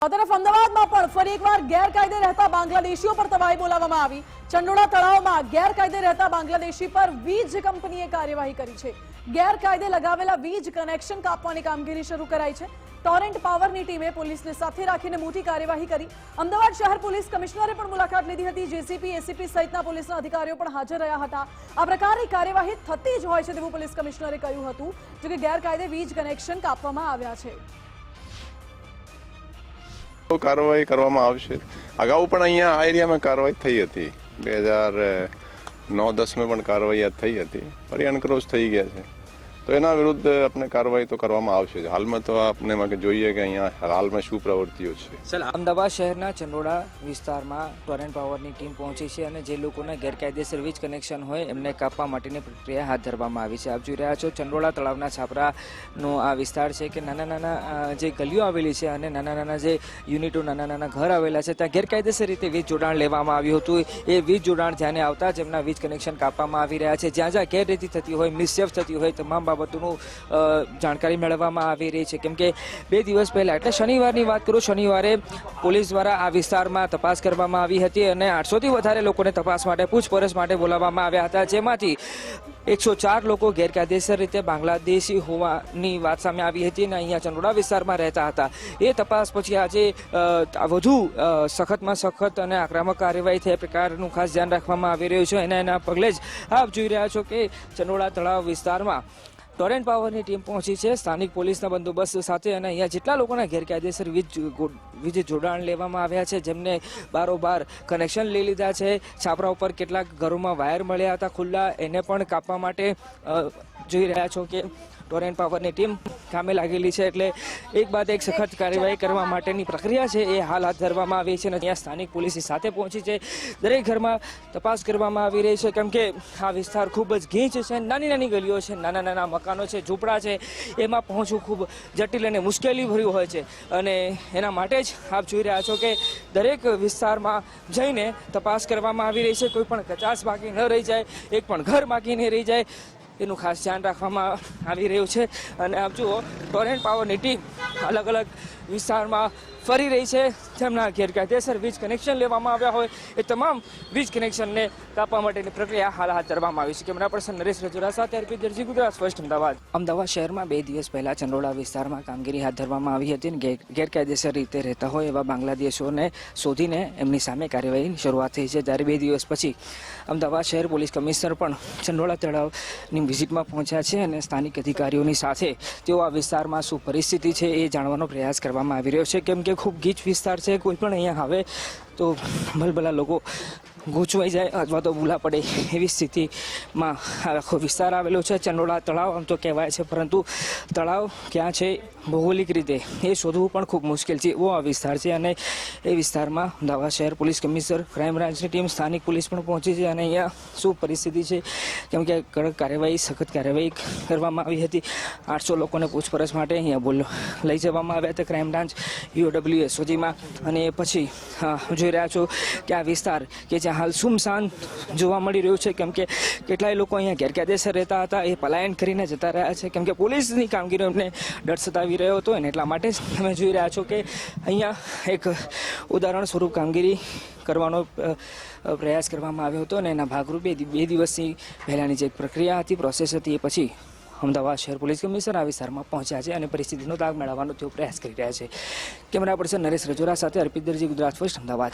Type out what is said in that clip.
તરફ અમદાવાદમાં પણ ફરી એકવાર ગેરકાયદે રહેતા બાંગ્લાદેશીઓ પર તવાઈ બોલાવવામાં આવી। ચંડોળા તળાવમાં ગેરકાયદે રહેતા બાંગ્લાદેશી પર વીજ કંપનીએ કાર્યવાહી કરી છે। ગેરકાયદે લગાવેલા વીજ કનેક્શન કાપવાની કામગીરી શરૂ કરાઈ છે। ટોરેન્ટ પાવરની ટીમે પોલીસને સાથે રાખીને મોટી કાર્યવાહી કરી। અમદાવાદ શહેર પોલીસ કમિશનરે પણ મુલાકાત લીધી હતી। જેસીપી એસીપી સહિતના પોલીસના અધિકારીઓ પણ હાજર રહ્યા હતા। આ પ્રકારની કાર્યવાહી થતી જ હોય છે તેવું પોલીસ કમિશનરે કહ્યું હતું। જો કે ગેરકાયદે વીજ કનેક્શન કાપવામાં આવ્યા છે। કાર્યવાહી કરવામાં આવશે। અગાઉ પણ અહીંયા આ એરિયામાં કાર્યવાહી થઈ હતી। 2009-10 માં પણ કાર્યવાહી થઈ હતી। ફરી અનક્રોચ થઈ ગયા છે તો એના વિરુદ્ધ આપણે કાર્યવાહી તો કરવામાં આવશે। હાલમાં તો આપણે માટે જોઈએ કે અહીંયા હાલમાં શું પ્રવૃત્તિઓ છે। સર, અમદાવાદ શહેરના ચંડોળા વિસ્તારમાં ટોરેન્ટ પાવરની ટીમ પહોંચી છે અને જે લોકોના ગેરકાયદેસર વીજ કનેક્શન હોય એમને કાપવા માટેની પ્રક્રિયા હાથ ધરવામાં આવી છે। આપ જોઈ રહ્યા છો ચંડોળા તળાવના છાપરાનો આ વિસ્તાર છે કે નાના નાના જે ગલીઓ આવેલી છે અને નાના નાના જે યુનિટો નાના નાના ઘર આવેલા છે ત્યાં ગેરકાયદેસર રીતે વીજ જોડાણ લેવામાં આવ્યું હતું। એ વીજ જોડાણ ધ્યાને આવતા જેમના વીજ કનેક્શન કાપવામાં આવી રહ્યા છે। જ્યાં જ્યાં ગેરરીતિ થતી હોય, મિસશેફ થતી હોય, તમામ બાબતોનું જાણકારી મેળવવામાં આવી રહી છે। કેમ કે 2 દિવસ પહેલા એટલે શનિવારની વાત કરું, શનિવારે પોલીસ દ્વારા આ વિસ્તારમાં તપાસ કરવામાં આવી હતી અને 800થી વધારે લોકોને તપાસ માટે પૂછપરછ માટે બોલાવવામાં આવ્યા હતા। જેમાંથી 104 લોકો ગેરકાયદેસર રીતે બાંગ્લાદેશી હોવાની વાત સામે આવી હતી અને અહીંયા ચંડોળા વિસ્તારમાં રહેતા હતા। એ તપાસ પછી આજે વધુ સખતમાં સખત અને આક્રમક કાર્યવાહી થાય પ્રકારનું ખાસ ધ્યાન રાખવામાં આવી રહ્યું છે। એના પગલે જ આપ જોઈ રહ્યા છો કે ચંડોળા તળાવ વિસ્તારમાં ટોરેન્ટ પાવરની ટીમ પહોંચી છે સ્થાનિક પોલીસના બંદોબસ્ત સાથે અને અહીંયા જેટલા લોકોના ગેરકાયદેસર વીજ જોડાણ લેવામાં આવ્યા છે, જેમને બારોબાર કનેક્શન લઈ લીધા છે, છાપરા ઉપર કેટલાક ઘરોમાં વાયર મળ્યા હતા ખુલ્લા, એને પણ કાપવા માટે જોઈ રહ્યા છો કે ટોરેન્ટ પાવરની ટીમ કામે લાગેલી છે। એટલે એક બાદ એક સખત કાર્યવાહી કરવા માટેની પ્રક્રિયા છે એ હાલ હાથ ધરવામાં આવી છે અને ત્યાં સ્થાનિક પોલીસની સાથે પહોંચી છે। દરેક ઘરમાં તપાસ કરવામાં આવી રહી છે કેમ કે આ વિસ્તાર ખૂબ જ ગીચ છે, નાની નાની ગલીઓ છે, નાના નાના મકાનો છે, ઝૂંપડા છે, એમાં પહોંચવું ખૂબ જટિલ અને મુશ્કેલી ભર્યું હોય છે અને એના માટે જ આપ જોઈ રહ્યા છો કે દરેક વિસ્તારમાં જઈને તપાસ કરવામાં આવી રહી છે। કોઈ પણ કચાશ બાકી ન રહી જાય, એક પણ ઘર બાકી નહીં રહી જાય એનું ખાસ ધ્યાન રાખવામાં આવી રહ્યું છે। અને આપ જુઓ ટોરેન્ટ પાવરની ટીમ અલગ અલગ વિસ્તારમાં ફરી રહી છે। જેમના ગેરકાયદેસર વીજ કનેક્શન લેવામાં આવ્યા હોય એ તમામ વીજ કનેક્શનને કાપવા માટેની પ્રક્રિયા હાલ હાથ ધરવામાં આવી છે। કેમેરા પર્સન નરેશ રજોરા સાથે અર્પિત દરજી, ગુજરાત ફર્સ્ટ, અમદાવાદ। અમદાવાદ શહેરમાં 2 દિવસ પહેલા ચંડોળા વિસ્તારમાં કામગીરી હાથ ધરવામાં આવી હતી અને ગેરકાયદેસર રીતે રહેતા હોય એવા બાંગ્લાદેશીઓને શોધીને એમની સામે કાર્યવાહીની શરૂઆત થઈ છે। ત્યારે 2 દિવસ પછી અમદાવાદ શહેર પોલીસ કમિશનર પણ ચંડોળા તળાવની વિઝિટમાં પહોંચ્યા છે અને સ્થાનિક અધિકારીઓની સાથે તેઓ આ વિસ્તારમાં શું પરિસ્થિતિ છે એ જાણવાનો પ્રયાસ કરવામાં આવી રહ્યો છે। કેમ કે ખૂબ ગીચ વિસ્તાર છે, કોઈ પણ અહીંયા આવે તો ભલભલા લોકો ગૂંચવાઈ જાય અથવા તો ભૂલા પડે એવી સ્થિતિમાં આખો વિસ્તાર આવેલો છે। ચંડોળા તળાવ આમ તો કહેવાય છે, પરંતુ તળાવ ક્યાં છે ભૌગોલિક રીતે એ શોધવું પણ ખૂબ મુશ્કેલ છે એવો આ વિસ્તાર છે અને એ વિસ્તારમાં અમદાવાદ શહેર પોલીસ કમિશનર, ક્રાઇમ બ્રાન્ચની ટીમ, સ્થાનિક પોલીસ પણ પહોંચી છે અને અહીંયા શું પરિસ્થિતિ છે કેમ કે કડક કાર્યવાહી, સખત કાર્યવાહી કરવામાં આવી હતી। 800 લોકોને પૂછપરછ માટે અહીંયા લઈ જવામાં આવ્યા હતા ક્રાઇમ બ્રાન્ચ EOW SOGમાં અને એ પછી જોઈ રહ્યા છો કે આ વિસ્તાર કે જ્યાં હાલ સુમસાન જોવા મળી રહ્યું છે કેમ કે કેટલાય લોકો અહીંયા ગેરકાયદેસર રહેતા હતા, એ પલાયન કરીને જતા રહ્યા છે કેમ કે પોલીસની કામગીરી એમને ડર સતાવી રહ્યો હતો અને એટલા માટે જ તમે જોઈ રહ્યા છો કે અહીંયા એક ઉદાહરણ સ્વરૂપ કામગીરી કરવાનો પ્રયાસ કરવામાં આવ્યો હતો અને એના ભાગરૂપે 2 દિવસથી પહેલાંની જે પ્રક્રિયા હતી, પ્રોસેસ હતી, એ પછી અમદાવાદ શહેર પોલીસ કમિશનર આ વિસ્તારમાં પહોંચ્યા છે અને પરિસ્થિતિનો તાગ મેળવવાનો તેઓ પ્રયાસ કરી રહ્યા છે। કેમેરા પર્સન નરેશ રજોરા સાથે અર્પિત દરજી, ગુજરાત ફર્સ્ટ, અમદાવાદ।